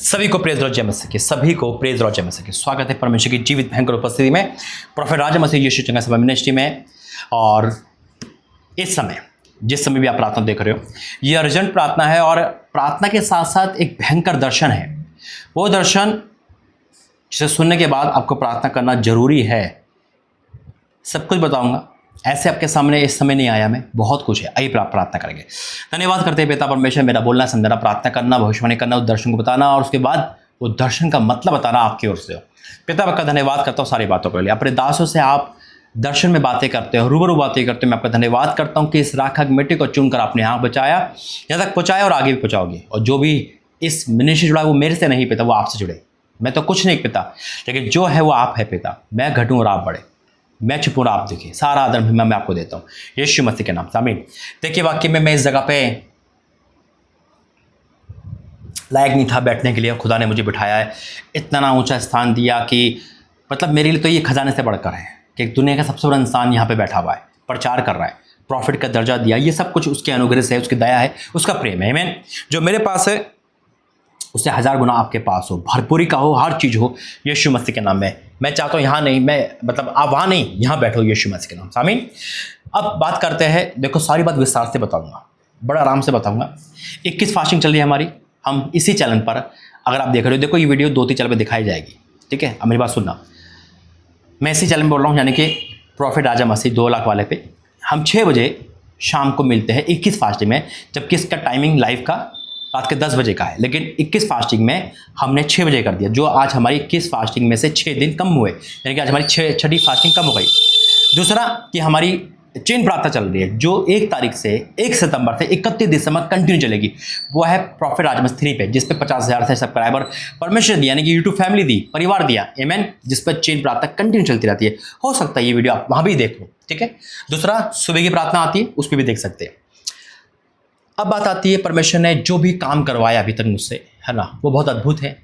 सभी को praise Lord जय मसीह की, सभी को प्रेज लॉर्ड जय मसीह की। स्वागत है परमेश्वर की जीवित भयंकर उपस्थिति में, प्रोफेट राजा मसीह यीशु चंगा सभा मिनिस्ट्री में। और इस समय जिस समय भी आप प्रार्थना देख रहे हो, ये अर्जेंट प्रार्थना है और प्रार्थना के साथ साथ एक भयंकर दर्शन है। वो दर्शन जिसे सुनने के बाद आपको प्रार्थना करना जरूरी है। सब कुछ बताऊंगा, ऐसे आपके सामने इस समय नहीं आया मैं, बहुत कुछ है। आइए प्रार्थना करेंगे। धन्यवाद करते हैं पिता परमेश्वर, मेरा बोलना समझाना, प्रार्थना करना, भविष्यवाणी करना, उस दर्शन को बताना और उसके बाद वो दर्शन का मतलब बताना आपकी ओर से हो। पिता आपका धन्यवाद करता हूँ सारी बातों के लिए। अपने दासों से आप दर्शन में बातें करते हो, रूबरू बातें करते हो। मैं आपका धन्यवाद करता हूँ कि इस राखा मिट्टी को चुनकर आपने यहाँ बचाया, यहाँ तक पहुँचाया और आगे भी पहुँचाओगे। और जो भी इस मिनिस्ट्री जुड़ा है वो मेरे से नहीं पिता, वो आपसे जुड़े। मैं तो कुछ नहीं पिता, लेकिन जो है वो आप है पिता। मैं घटूँ और आप बढ़े, मैं छुपूँ और आप दिखे। सारा आदर महिमा मैं आपको देता हूँ यीशु मसीह के नाम से, आमीन। देखिए वाकई में मैं इस जगह पे लायक नहीं था बैठने के लिए, खुदा ने मुझे बिठाया है, इतना ना ऊंचा स्थान दिया कि मतलब मेरे लिए तो ये खजाने से बढ़कर है कि दुनिया का सबसे बड़ा इंसान यहाँ पे बैठा हुआ है, प्रचार कर रहा है, प्रॉफिट का दर्जा दिया। ये सब कुछ उसके अनुग्रह से है, उसकी दया है, उसका प्रेम है। आमीन। जो मेरे पास है उससे 1000 गुना आपके पास हो, भरपूरी का हो, हर चीज़ हो यीशु मसीह के नाम में। मैं चाहता हूँ यहाँ नहीं, मैं मतलब आप वहाँ नहीं, यहाँ बैठो यीशु मसीह के नाम से, आमीन। अब बात करते हैं। देखो सारी बात विस्तार से बताऊँगा, बड़ा आराम से बताऊँगा। 21 फास्टिंग चल रही है हमारी, हम इसी चैनल पर, अगर आप देख रहे हो, देखो ये वीडियो 2-3 चैनल पर दिखाई जाएगी, ठीक है। अब मेरी बात सुनना, मैं इसी चैनल में बोल रहा हूँ, यानी कि प्रॉफिट राजा मसीह 2 लाख वाले पे। हम 6 बजे शाम को मिलते हैं 21 फास्टिंग में, जबकि इसका टाइमिंग लाइव का रात के 10 बजे का है, लेकिन 21 फास्टिंग में हमने 6 बजे कर दिया। जो आज हमारी 21 फास्टिंग में से 6 दिन कम हुए, यानी कि आज हमारी 6ठी फास्टिंग कम हो गई। दूसरा कि हमारी चेन प्रार्थना चल रही है, जो 1 तारीख से 1 सितंबर से 31 दिसंबर कंटिन्यू चलेगी। वो है प्रॉफिट राजा मसीह 3 पे, जिस पे 50,000 से सब्सक्राइबर परमेश्वर दिया, यानी कि यूट्यूब फैमिली दी, परिवार दिया, आमीन। जिस पर चेन प्रार्थना कंटिन्यू चलती रहती है। हो सकता है ये वीडियो आप वहाँ भी देख लो, ठीक है। दूसरा सुबह की प्रार्थना आती है, उस पर भी देख सकते हैं। अब बात आती है, परमेश्वर ने जो भी काम करवाया अभी तक मुझसे, है ना, वो बहुत अद्भुत है।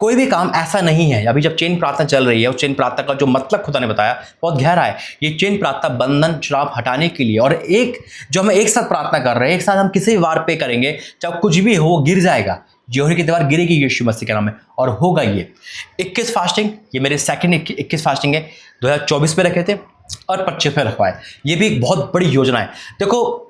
कोई भी काम ऐसा नहीं है। अभी जब चेन प्रार्थना चल रही है, और चेन प्रार्थना का जो मतलब खुदा ने बताया बहुत गहरा है। ये चेन प्रार्थना बंधन श्राप हटाने के लिए, और एक जो हम एक साथ प्रार्थना कर रहे हैं, एक साथ हम किसी भी वार पे करेंगे, चाहे कुछ भी हो, गिर जाएगा। जोहरी की दीवार गिरेगी यीशु मसीह के नाम में, और होगा ये 21 फास्टिंग। ये मेरे सेकंड 21 फास्टिंग है। 2024 में रखे थे और 25 में रखवाए। ये भी एक बहुत बड़ी योजना है। देखो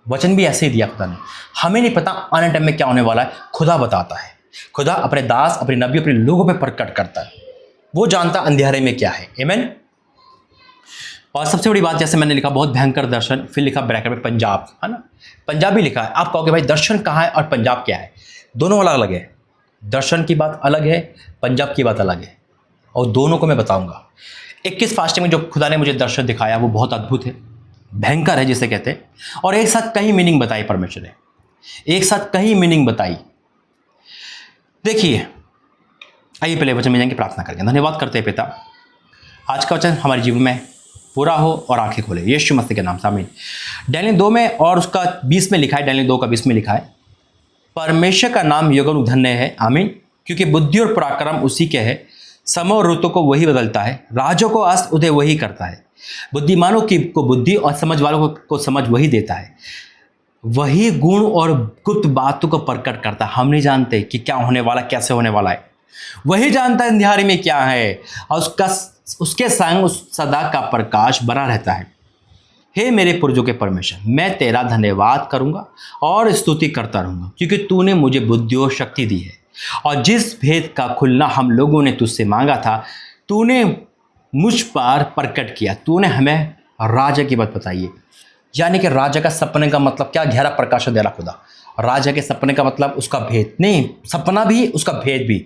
वचन भी ऐसे ही दिया खुदा ने। हमें नहीं पता आने टाइम में क्या होने वाला है, खुदा बताता है। खुदा अपने दास, अपने नबी, अपने लोगों पे प्रकट करता है। वो जानता अंधेरे में क्या है, आमीन। और सबसे बड़ी बात, जैसे मैंने लिखा बहुत भयंकर दर्शन, फिर लिखा ब्रैकेट में पंजाब, है ना, पंजाबी लिखा है। आप कहोगे भाई दर्शन कहाँ है और पंजाब क्या है? दोनों अलग अलग है। दर्शन की बात अलग है, पंजाब की बात अलग है, और दोनों को मैं बताऊंगा। 21 फास्टिंग में जो खुदा ने मुझे दर्शन दिखाया वो बहुत अद्भुत है, भयंकर है जिसे कहते हैं। और एक साथ कई मीनिंग बताई परमेश्वर ने, एक साथ कई मीनिंग बताई। देखिए आइए पहले वचन में जाएंगे, प्रार्थना करेंगे। धन्यवाद करते हैं पिता, आज का वचन हमारे जीवन में पूरा हो और आंखें खोले यीशु मसीह के नाम से, आमीन। डैनियल 2 में और उसका 20 में लिखा है, डैनियल 2 का 20 में लिखा है, परमेश्वर का नाम युगन धन्य है, आमीन। क्योंकि बुद्धि और पराक्रम उसी के है, समय और ऋतु को वही बदलता है, राजों को अस्त उदय वही करता है, बुद्धिमानों की को बुद्धि और समझ वालों को समझ वही देता है। वही गुण और गुप्त बातों को प्रकट करता है। हम नहीं जानते कि क्या होने वाला, कैसे होने वाला है, वही जानता है अंधेरे में क्या है, और उसके संग उस सदा का प्रकाश बना रहता है। हे मेरे पुरजों के परमेश्वर, मैं तेरा धन्यवाद करूंगा और स्तुति करता रहूंगा, क्योंकि तूने मुझे बुद्धि और शक्ति दी है, और जिस भेद का खुलना हम लोगों ने तुझसे मांगा था तूने मुझ पर प्रकट किया। तूने हमें राजा की बात बताई है, यानी कि राजा का सपने का मतलब क्या, गहरा प्रकाश दे रहा खुदा। राजा के सपने का मतलब उसका भेद नहीं, सपना भी उसका भेद भी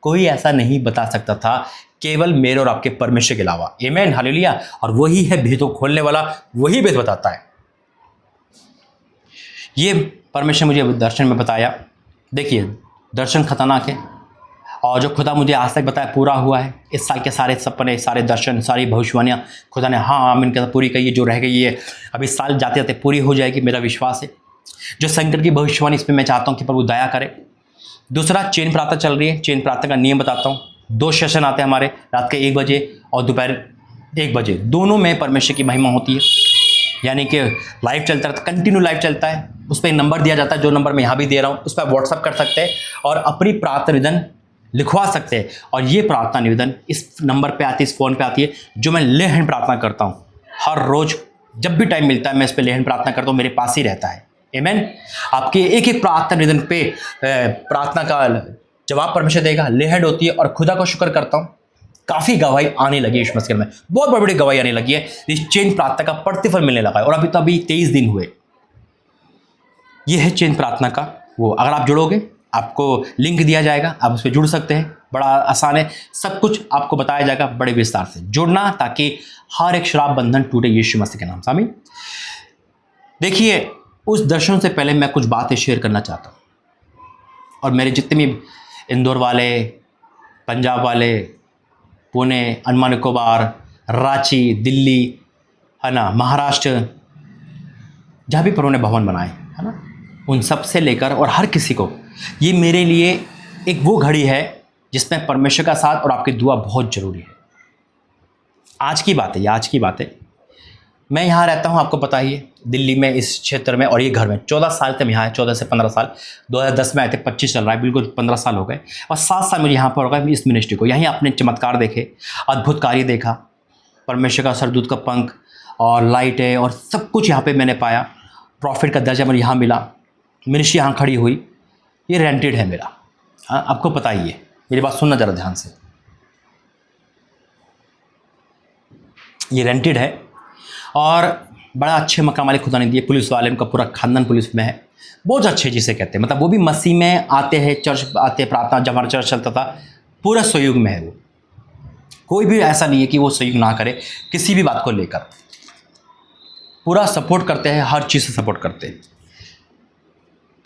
कोई ऐसा नहीं बता सकता था, केवल मेरे और आपके परमेश्वर के अलावा, आमीन, हालेलुया। और वही है भेदों खोलने वाला, वही भेद बताता है। ये परमेश्वर मुझे दर्शन में बताया। देखिए दर्शन खतरनाक है, और जो खुदा मुझे आज तक बताया पूरा हुआ है। इस साल के सारे सपने, सारे दर्शन, सारी भविष्यवाणियाँ खुदा ने हाँ आमीन के साथ पूरी की है। जो रह गई है अभी साल जाते जाते पूरी हो जाएगी, मेरा विश्वास है। जो संकट की भविष्यवाणी, इस पर मैं चाहता हूँ कि प्रभु दया करे। दूसरा चेन प्रार्थना चल रही है, चेन प्रार्थना का नियम बताता हूँ। 2 सेशन आते हैं हमारे, रात के 1 बजे और दोपहर 1 बजे, दोनों में परमेश्वर की महिमा होती है। यानी कि लाइव चलता रहता, कंटिन्यू लाइव चलता है। उस पर नंबर दिया जाता है, जो नंबर मैं यहाँ भी दे रहा हूँ, उस पर व्हाट्सअप कर सकते हैं और अपनी प्रार्थना निवेदन लिखवा सकते हैं। और ये प्रार्थना निवेदन इस नंबर पे आती है, इस फ़ोन पे आती है, जो मैं ले हैंड प्रार्थना करता हूँ हर रोज़। जब भी टाइम मिलता है मैं इस पर ले हैंड प्रार्थना करता हूँ, मेरे पास ही रहता है। आमीन। आपके एक एक प्रार्थना निवेदन पे प्रार्थना का जवाब परमेश्वर देगा, ले हैंड होती है। और खुदा को शुक्र करता हूँ, काफ़ी गवाही आने लगी है इस मस्किन में, बहुत बड़ी बड़ी गवाही आने लगी है। इस चेन प्रार्थना का प्रतिफल मिलने लगा है। और अभी 23 दिन हुए। ये है चेन प्रार्थना का वो। अगर आप जुड़ोगे, आपको लिंक दिया जाएगा, आप उस पर जुड़ सकते हैं। बड़ा आसान है, सब कुछ आपको बताया जाएगा बड़े विस्तार से। जुड़ना ताकि हर एक श्राप बंधन टूटे यीशु मसीह के नाम से। आमीन। देखिए, उस दर्शन से पहले मैं कुछ बातें शेयर करना चाहता हूँ। और मेरे जितने भी इंदौर वाले, पंजाब वाले, पुणे, अंडमान निकोबार, रांची, दिल्ली, है ना, महाराष्ट्र, जहाँ भी प्रभु ने भवन बनाए, है ना, उन सब से लेकर और हर किसी को, ये मेरे लिए एक वो घड़ी है जिसमें परमेश्वर का साथ और आपकी दुआ बहुत ज़रूरी है। आज की बात है, ये आज की बात है। मैं यहाँ रहता हूँ, आपको पता ही है, दिल्ली में, इस क्षेत्र में। और ये घर में 14 साल तक यहाँ है, 14 से 15 साल। 2010 में आए थे, 25 चल रहा है, बिल्कुल 15 साल हो गए। और 7 साल मुझे यहाँ पर हो गए इस मिनिस्ट्री को। यहीं आपने चमत्कार देखे, अद्भुत कार्य देखा, परमेश्वर का सरदूत का पंख और लाइटें और सब कुछ यहाँ पे मैंने पाया। प्रॉफिट का दर्जा मुझे यहाँ मिला, मिनिस्ट्री यहाँ खड़ी हुई। ये रेंटेड है मेरा, हाँ, आपको पता ही है। मेरी बात सुनना ज़रा ध्यान से, ये रेंटेड है। और बड़ा अच्छे मकान वाले खुदा ने दिए, पुलिस वाले, उनका पूरा खानदान पुलिस में है, बहुत अच्छे जिसे कहते हैं। मतलब वो भी मसीह में आते हैं, चर्च आते हैं, प्रार्थना, जब हमारा चर्च चलता था पूरा सहयोग में है वो। कोई भी ऐसा नहीं है कि वो सहयोग ना करे किसी भी बात को लेकर, पूरा सपोर्ट करते हैं, हर चीज़ से सपोर्ट करते हैं।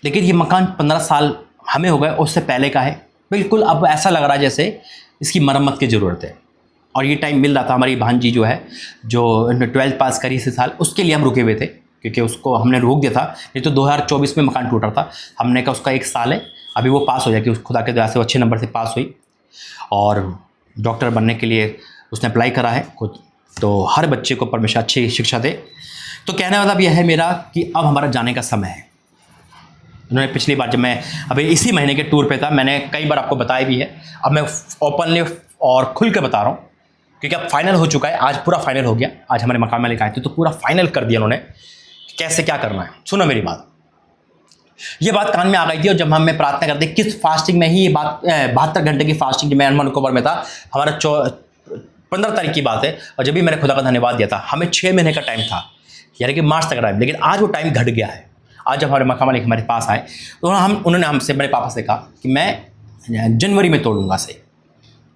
लेकिन ये मकान 15 साल हमें हो गए, उससे पहले का है। बिल्कुल अब ऐसा लग रहा है जैसे इसकी मरम्मत की ज़रूरत है। और ये टाइम मिल रहा था, हमारी भांजी जो है, जो 12th पास करी इसी साल, उसके लिए हम रुके हुए थे, क्योंकि उसको हमने रोक दिया था। नहीं तो 2024 में मकान टूटा था। हमने कहा उसका 1 साल है, अभी वो पास हो जाएगी, उस खुदा के दया से वो अच्छे नंबर से पास हुई और डॉक्टर बनने के लिए उसने अप्लाई करा है खुद। तो हर बच्चे को परमेश्वर अच्छी शिक्षा दे। तो कहने का मतलब यह है मेरा कि अब हमारा जाने का समय है। उन्होंने पिछली बार जब मैं अभी इसी महीने के टूर पे था, मैंने कई बार आपको बताया भी है। अब मैं ओपनली और खुल के बता रहा हूँ, क्योंकि अब फाइनल हो चुका है। आज पूरा फाइनल हो गया। आज हमारे मकान मालिक आए थे तो पूरा फाइनल कर दिया उन्होंने, कैसे क्या करना है। सुनो मेरी बात, ये बात कान में आ गई थी। और जब हम प्रार्थना करते, किस फास्टिंग में ही ये बात, 72 घंटे की फास्टिंग मैं अंडमान निकोबार में था, हमारा 15 तारीख की बात है। और जब भी मैंने खुदा का धन्यवाद दिया था, हमें 6 महीने का टाइम था, यानी कि मार्च तक टाइम। लेकिन आज वो टाइम घट गया है। आज जब हमारे मकान मालिक हमारे पास आए तो उन्होंने हमसे, मेरे पापा से कहा कि मैं जनवरी में तोड़ूंगा से,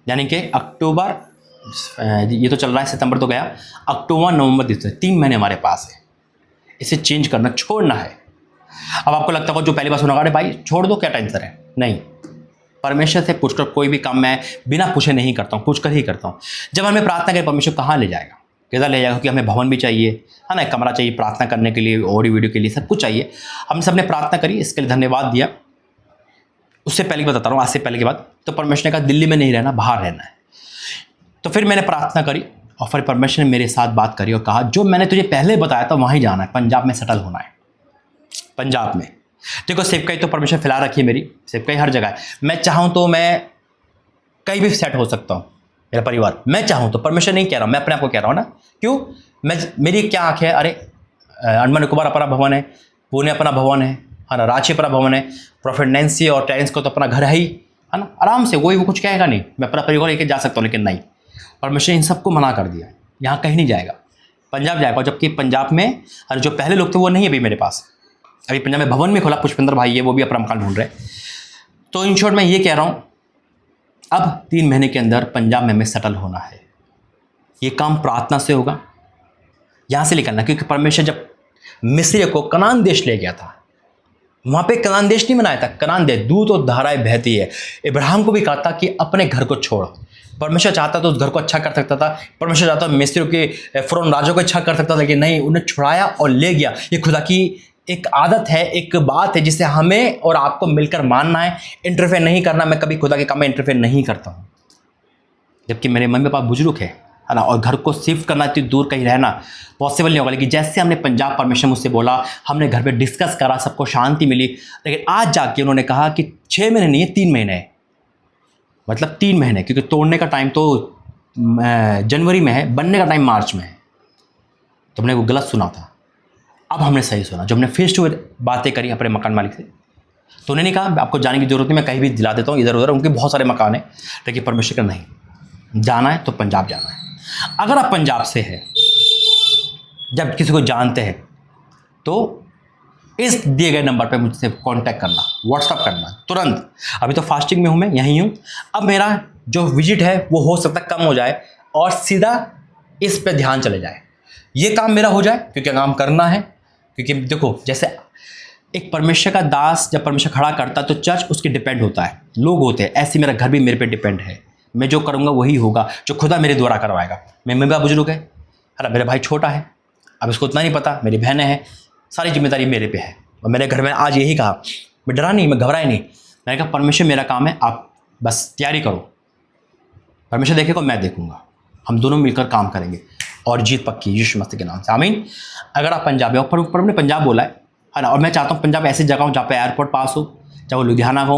यानी कि अक्टूबर, ये तो चल रहा है, सितंबर तो गया, अक्टूबर, नवंबर, दिसंबर, 3 महीने हमारे पास है। इसे चेंज करना, छोड़ना है। अब आपको लगता होगा जो पहली बार सुना, अरे भाई छोड़ दो, क्या टेंशन है। नहीं, परमेश्वर से पूछकर कोई भी काम मैं बिना पूछे नहीं करता हूँ, पूछकर ही करता हूँ। जब हमें प्रार्थना करें, परमेश्वर कहाँ ले जाएगा, किधर ले जाएगा, क्योंकि हमें भवन भी चाहिए, है ना, कमरा चाहिए प्रार्थना करने के लिए, ऑडियो वीडियो के लिए, सब कुछ चाहिए। हम सब ने प्रार्थना करी, इसके लिए धन्यवाद दिया। उससे पहले बता रहा हूँ, आज से पहले के बाद तो परमेश्वर ने कहा दिल्ली में नहीं रहना, बाहर रहना है। तो फिर मैंने प्रार्थना करी और फिर परमेश्वर ने मेरे साथ बात करी और कहा जो मैंने तुझे पहले बताया था वहीं जाना है, पंजाब में सेटल होना है। पंजाब में देखो, सेवकाई तो परमेश्वर फैला रखी है मेरी, सेवकाई हर जगह है। मैं चाहूँ तो मैं कहीं भी सेट हो सकता हूँ, मेरा परिवार, मैं चाहूँ तो। परमेश्वर नहीं कह रहा हूँ, मैं अपने आप को कह रहा हूँ ना। क्यों? मेरी क्या आँख है। अरे अंडमान निकोबार अपना भवन है, पुणे अपना भवन है ना, रांची अपना भवन है। प्रॉफिट नैन्सी और टेरेंस को तो अपना घर है ही, है ना, आराम से, वो कुछ कहेगा नहीं, मैं अपना परिवार लेके जा सकता हूँ। लेकिन नहीं, परमेश्वर इन सबको मना कर दिया, यहाँ कहीं नहीं जाएगा, पंजाब जाएगा। जबकि पंजाब में और जो पहले लोग थे वो नहीं है अभी मेरे पास। अभी पंजाब में भवन में खोला, पुष्पेंद्र भाई है, वो भी अपना मकान ढूंढ रहे। तो इन शॉर्ट मैं ये कह रहा हूँ, अब 3 महीने के अंदर पंजाब में हमें सेटल होना है। ये काम प्रार्थना से होगा, यहाँ से निकलना। क्योंकि परमेश्वर जब मिस्र को कनान देश ले गया था, वहाँ पे कनान देश नहीं बनाया था, कनान देश दूध और धाराएं बहती है। इब्राहिम को भी कहा था कि अपने घर को छोड़। परमेश्वर चाहता तो उस घर को अच्छा कर सकता था, परमेश्वर चाहता मिस्र के फ़िरौन राजा को अच्छा कर सकता था, लेकिन नहीं, उन्हें छुड़ाया और ले गया। ये खुदा की एक आदत है, एक बात है जिसे हमें और आपको मिलकर मानना है, इंटरफेयर नहीं करना। मैं कभी खुदा के काम में इंटरफेयर नहीं करता हूँ। जबकि मेरे मम्मी पापा बुजुर्ग है, है ना, और घर को शिफ्ट करना, इतनी दूर कहीं रहना पॉसिबल नहीं होगा। लेकिन जैसे हमने पंजाब परमिशन मुझसे बोला, हमने घर पे डिस्कस करा, सबको शांति मिली। लेकिन आज जाके उन्होंने कहा कि 6 महीने नहीं है, 3 महीने है, मतलब 3 महीने, क्योंकि तोड़ने का टाइम तो जनवरी में है, बनने का टाइम मार्च में है। तो हमने वो गलत सुना था, अब हमने सही सुना। जब हमने फेस टू बातें करी अपने मकान मालिक से, तो उन्होंने कहा आपको जाने की ज़रूरत नहीं, मैं कहीं भी दिला देता हूँ इधर उधर, उनके बहुत सारे मकान हैं। लेकिन परमिशन का नहीं, जाना है तो पंजाब जाना है। अगर आप पंजाब से हैं, जब किसी को जानते हैं, तो इस दिए गए नंबर पे मुझसे कांटेक्ट करना, व्हाट्सअप करना तुरंत। अभी तो फास्टिंग में हूँ, मैं यहीं हूँ। अब मेरा जो विजिट है वो हो सकता है कम हो जाए और सीधा इस पे ध्यान चले जाए, ये काम मेरा हो जाए, क्योंकि काम करना है। क्योंकि देखो, जैसे एक परमेश्वर का दास जब परमेश्वर खड़ा करता है तो चर्च उसके डिपेंड होता है, लोग होते हैं। ऐसे मेरा घर भी मेरे पे डिपेंड है, मैं जो करूँगा वही होगा जो खुदा मेरे द्वारा करवाएगा। मेरे बाप बुजुर्ग है ना, मेरा भाई छोटा है, अब इसको उतना नहीं पता, मेरी बहनें हैं, सारी जिम्मेदारी मेरे पे है। और मेरे घर में आज यही कहा, मैं डरा नहीं, मैं घबराया नहीं। मैंने कहा परमेश्वर मेरा काम है, आप बस तैयारी करो, परमेश्वर देखेगा मैं देखूंगा, हम दोनों मिलकर काम करेंगे और जीत पक्की यीशु मसीह के नाम से, आमीन। अगर आप पंजाबी हो, पर हमने पंजाब बोला है ना, और मैं चाहता हूँ पंजाब ऐसी जगह हो जहाँ पे एयरपोर्ट पास हो, चाहे वो लुधियाना हो,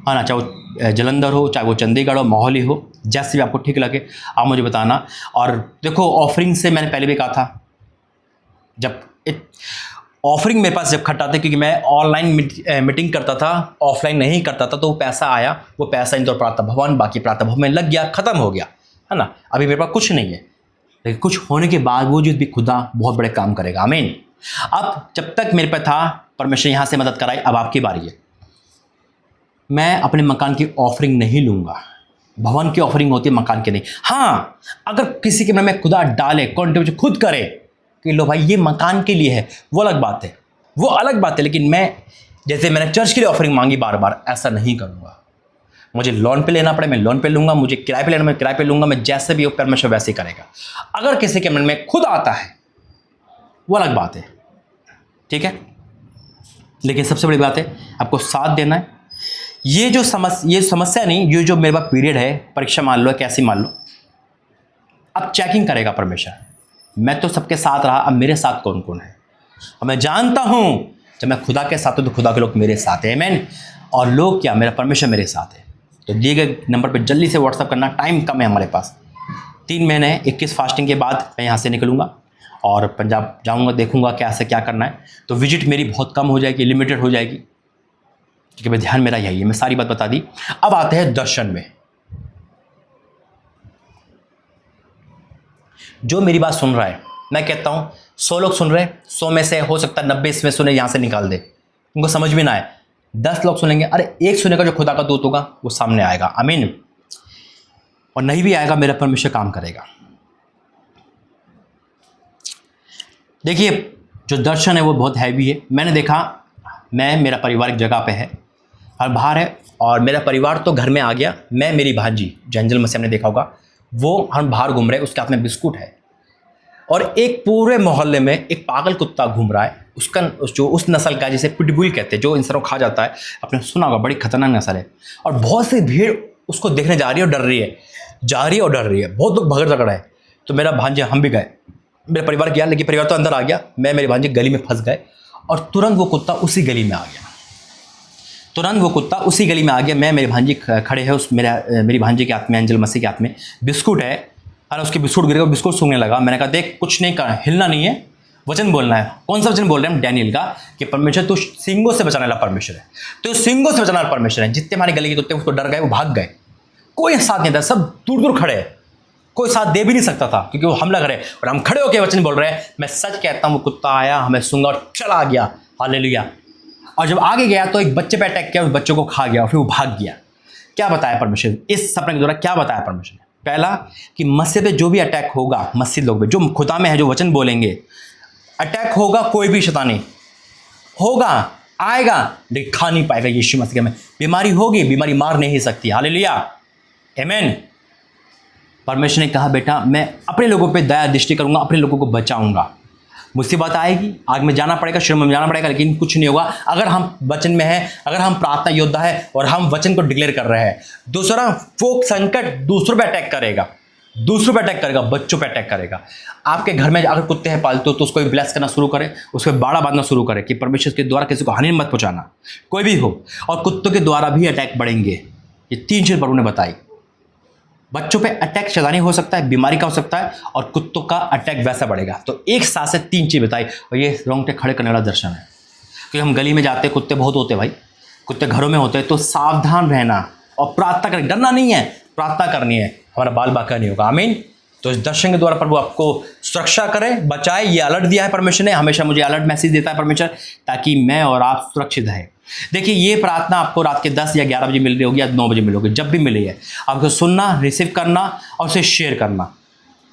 है ना, चाहे वो जलंधर हो, चाहे वो चंडीगढ़ हो, मोहाली हो, जैसे भी आपको ठीक लगे आप मुझे बताना। और देखो, ऑफरिंग से मैंने पहले भी कहा था, जब ऑफरिंग मेरे पास जब खट्टा था, क्योंकि मैं ऑनलाइन मीटिंग करता था, ऑफलाइन नहीं करता था, तो वो पैसा आया, वो पैसा इंदौर प्रातः भवन, बाकी प्रातः भवन में लग गया, ख़त्म हो गया, है ना। अभी मेरे पास कुछ नहीं है, लेकिन कुछ होने के बावजूद भी खुदा बहुत बड़े काम करेगा, आमीन। अब जब तक मेरे पे था, परमेश्वर यहाँ से मदद कराई, अब आपकी बारी है। मैं अपने मकान की ऑफरिंग नहीं लूँगा, भवन की ऑफरिंग होती है, मकान की नहीं। हाँ, अगर किसी के मन में खुदा डाले, कॉन्ट्रीब्यूशन खुद करे कि लो भाई ये मकान के लिए है, वो अलग बात है, वो अलग बात है। लेकिन मैं, जैसे मैंने चर्च के लिए ऑफरिंग मांगी बार बार, ऐसा नहीं करूँगा। मुझे लोन पे लेना पड़े मैं लोन पे लूँगा, मुझे किराए पे लेना मैं किराए पे लूँगा, मैं जैसे भी हो परमेश्वर वैसे ही करेगा। अगर किसी के मन में खुद आता है वो अलग बात है, ठीक है। लेकिन सबसे बड़ी बात है आपको साथ देना है। ये समस्या नहीं, ये जो मेरे पास पीरियड है, परीक्षा मान लो, कैसी मान लो, अब चेकिंग करेगा परमेश्वर। मैं तो सबके साथ रहा, अब मेरे साथ कौन कौन है। और मैं जानता हूँ जब मैं खुदा के साथ हूँ तो खुदा के लोग मेरे साथ हैं, आमीन। और लोग क्या, मेरा परमेश्वर मेरे साथ है। तो दिए गए नंबर पर जल्दी से व्हाट्सअप करना, टाइम कम है हमारे पास, 3 महीने है। 21 फास्टिंग के बाद मैं यहाँ से निकलूँगा और पंजाब जाऊँगा, देखूँगा क्या से क्या करना है। तो विजिट मेरी बहुत कम हो जाएगी, लिमिटेड हो जाएगी, क्योंकि मैं ध्यान मेरा यही है। मैं सारी बात बता दी। अब आते हैं दर्शन में। जो मेरी बात सुन रहा है, मैं कहता हूँ 100 लोग सुन रहे हैं, 100 में से हो सकता है 90 इसमें सुने, यहाँ से निकाल दे, उनको समझ में ना आए। 10 लोग सुनेंगे, अरे एक सुनेगा जो खुदा का दूत होगा वो सामने आएगा, आमीन। और नहीं भी आएगा, मेरा परमेश्वर काम करेगा। देखिए, जो दर्शन है वो बहुत हैवी है। मैंने देखा, मेरा परिवार एक जगह पे है और बाहर है, और मेरा परिवार तो घर में आ गया। मैं, मेरी भांजी जंजल मसीह, हमने देखा होगा, वो हम बाहर घूम रहे हैं, उसके हाथ में बिस्कुट है, और एक पूरे मोहल्ले में एक पागल कुत्ता घूम रहा है। उसका जो उस नस्ल का, जिसे पिटबुल कहते हैं, जो इंसानों को खा जाता है, आपने सुना होगा, बड़ी खतरनाक नस्ल है। और बहुत सी भीड़ उसको देखने जा रही है और डर रही है, बहुत लोग भगड़ रगड़ है। तो मेरा भांजे, हम भी गए, मेरा परिवार गया, लेकिन परिवार तो अंदर आ गया, मैं, मेरे भांजे गली में फंस गए, और तुरंत वो कुत्ता उसी गली में आ गया। मैं, मेरी भांजी खड़े हैं, मेरी भांजी के हाथ में, एंजल मसीह के हाथ में बिस्कुट है, और उसके बिस्कुट गिरे, बिस्कुट सूंघने लगा। मैंने कहा देख, कुछ नहीं करना, हिलना नहीं है, वचन बोलना है। कौन सा वचन बोल रहे हैं हम? डैनियल का, कि परमेश्वर तू सिंगों से बचाने वाला परमेश्वर है, तो सिंगों से बचाने वाला परमेश्वर है। जितने हमारे गली के कुत्ते उसको डर गए, वो भाग गए, कोई साथ नहीं था, सब दूर दूर खड़े, कोई साथ दे भी नहीं सकता था, क्योंकि वो हमला करे, और हम खड़े होकर वचन बोल रहे हैं। मैं सच कहता हूँ, वो कुत्ता आया, हमें सूंघा और चला गया, हालेलुया। और जब आगे गया तो एक बच्चे पे अटैक किया, उस बच्चे को खा गया, और फिर वो भाग गया। क्या बताया परमेश्वर इस सपने के द्वारा? क्या बताया परमेश्वर ने? पहला, कि मस्जिद पे जो भी अटैक होगा, मस्जिद लोग पे जो खुदा में है, जो वचन बोलेंगे, अटैक होगा, कोई भी शैतानी होगा, आएगा, लेकिन खा नहीं पाएगा यीशु मसीह में। बीमारी होगी, बीमारी मार नहीं सकती, हालेलुया, आमीन। परमेश्वर ने कहा, बेटा मैं अपने लोगों पे दया दृष्टि करूंगा, अपने लोगों को बचाऊंगा। मुसीबत आएगी, आग में जाना पड़ेगा, श्रम में जाना पड़ेगा, लेकिन कुछ नहीं होगा अगर हम वचन में हैं, अगर हम प्रार्थना योद्धा है और हम वचन को डिक्लेयर कर रहे हैं। दूसरा, वो संकट दूसरों पे अटैक करेगा, दूसरों पे अटैक करेगा, बच्चों पे अटैक करेगा। आपके घर में अगर कुत्ते हैं पालतू तो उसको ब्लेस करना शुरू करें, उसको बाड़ा बांधना शुरू करें कि परमेश्वर के द्वारा किसी को हानि मत पहुंचाना, कोई भी हो। और कुत्तों के द्वारा भी अटैक बढ़ेंगे। ये 3 चीज़ प्रभु ने बताई। बच्चों पे अटैक शैतानी हो सकता है, बीमारी का हो सकता है, और कुत्तों का अटैक वैसा बढ़ेगा। तो एक साथ से 3 चीज़ बताई, और ये रोंगटे खड़े करने वाला दर्शन है। क्योंकि हम गली में जाते हैं, कुत्ते बहुत होते हैं भाई, कुत्ते घरों में होते हैं, तो सावधान रहना और प्रार्थना करना। डरना नहीं है, प्रार्थना करनी है, हमारा बाल बाका नहीं होगा। आमीन। तो इस दर्शन के द्वारा प्रभु आपको सुरक्षा करे, बचाए। ये अलर्ट दिया है परमेश्वर ने, हमेशा मुझे अलर्ट मैसेज देता है परमेश्वर, ताकि मैं और आप सुरक्षित रहें। देखिए, ये प्रार्थना आपको रात के 10 या 11 बजे मिल रही होगी या 9 बजे मिल होगी, जब भी मिली है आपको सुनना, रिसीव करना और उसे शेयर करना।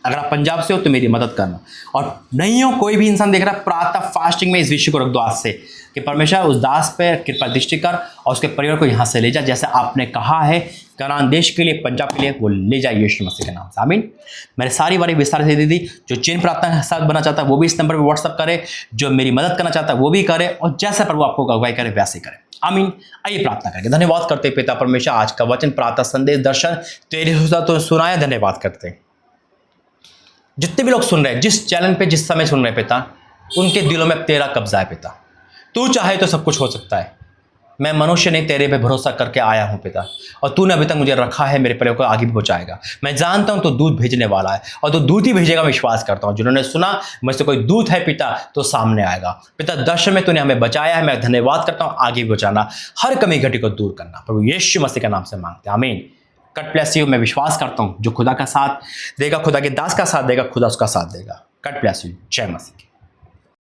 अगर आप पंजाब से हो तो मेरी मदद करना, और नहीं हो, कोई भी इंसान देख रहा है, प्रार्थना फास्टिंग में इस विषय को रख दो आज से कि परमेश्वर उस दास पर कृपा दृष्टि कर और उसके परिवार को यहाँ से ले जा, जैसे आपने कहा है कनान देश के लिए, पंजाब के लिए, वो ले जाए यीशु मसीह के नाम से। आमीन। मैंने सारी बारी विस्तार से दे दी। जो चेन प्रार्थना के साथ बनना चाहता है वो भी इस नंबर पर व्हाट्सअप करे, जो मेरी मदद करना चाहता है वो भी करे, और जैसा प्रभु आपको अगुवाई करे वैसे करे। आमीन। आइए प्रार्थना करके धन्यवाद करते पिता परमेश्वर, आज का वचन, प्रार्थना, संदेश, दर्शन तेरे तो सुनाया। धन्यवाद करते हैं जितने भी लोग सुन रहे हैं, जिस चैनल पे जिस समय सुन रहे हैं पिता, उनके दिलों में तेरा कब्जा है पिता। तू चाहे तो सब कुछ हो सकता है। मैं मनुष्य नहीं, तेरे पे भरोसा करके आया हूं पिता, और तूने अभी तक मुझे रखा है, मेरे परिवार को आगे भी पहुंचाएगा। मैं जानता हूं तो दूध भेजने वाला है, और तो दूध ही भेजेगा, विश्वास करता हूं। जिन्होंने सुना मुझसे कोई दूध है पिता, तो सामने आएगा पिता। दर्शन में तूने हमें बचाया है, मैं धन्यवाद करता हूं। आगे भी बचाना, हर कमी घटी को दूर करना, प्रभु यीशु मसीह के नाम से मांगते हैं। आमीन। God bless you. मैं विश्वास करता हूं जो खुदा का साथ देगा, खुदा के दास का साथ देगा, खुदा उसका साथ देगा। God bless you. जय मसीह।